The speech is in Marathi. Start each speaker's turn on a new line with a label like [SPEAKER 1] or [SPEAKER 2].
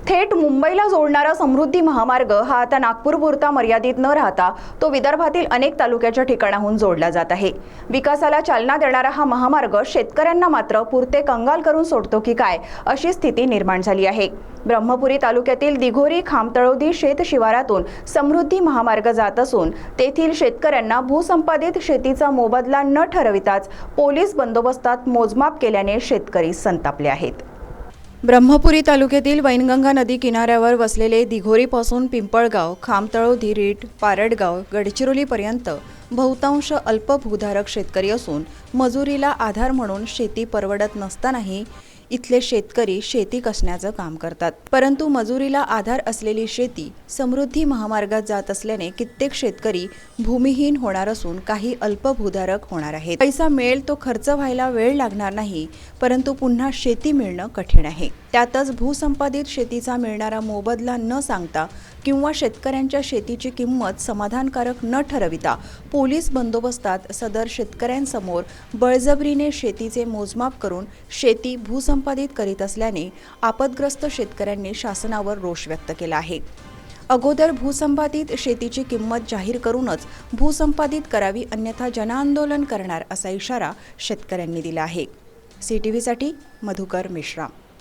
[SPEAKER 1] थेट मुंबईला जोडणारा समृद्धी महामार्ग हा आता नागपूरपुरता मर्यादित न राहता तो विदर्भातील अनेक तालुक्याच्या ठिकाणाहून जोडला जात आहे। विकासाला चालना देणारा हा महामार्ग शेतकऱ्यांना मात्र पुरते कंगाल करून सोडतो की काय अशी स्थिती निर्माण झाली आहे। ब्रह्मपुरी तालुक्यातील दिघोरी खामतळोदी शेत शिवारातून समृद्धी महामार्ग जात असून तेथील शेतकऱ्यांना भूसंपादित शेतीचा मोबदला न ठरविताच पोलीस बंदोबस्तात मोजमाप केल्याने शेतकरी संतापले आहेत। ब्रह्मपुरी तालुक्यातील वैनगंगा नदी किनाऱ्यावर वसलेले दिघोरीपासून पिंपळगाव, खामतळोदी, रीट, पारडगाव, गडचिरोलीपर्यंत बहुतांश अल्पभूधारक शेतकरी असून मजुरीला आधार म्हणून शेती परवडत नसतानाही इथले शेतकरी शेती कसण्याचं काम करतात। परंतु मजुरीला आधार असलेली शेती समृद्धी महामार्गात जात असल्याने कित्येक शेतकरी भूमिहीन होणार असून काही अल्पभूधारक होणार आहेत। पैसा मिळेल तो खर्च व्हायला वेळ लागणार नाही, परंतु पुन्हा शेती मिळणं कठीण आहे। त्यातच भूसंपादित शेतीचा मिळणारा मोबदला न सांगता किंवा शेतकऱ्यांच्या शेतीची किंमत समाधानकारक न ठरविता पोलीस बंदोबस्तात सदर शेतकऱ्यांसमोर बळजबरीने शेतीचे मोजमाप करून शेती भूसंपादित करीत असल्याने आपदग्रस्त शेतकऱ्यांनी शासनावर रोष व्यक्त केला आहे। अगोदर भूसंपादित शेतीची किंमत जाहीर करूनच भूसंपादित करावी, अन्यथा जनआंदोलन करणार असा इशारा शेतकऱ्यांनी दिला आहे। CTV साठी मधुकर मिश्रा।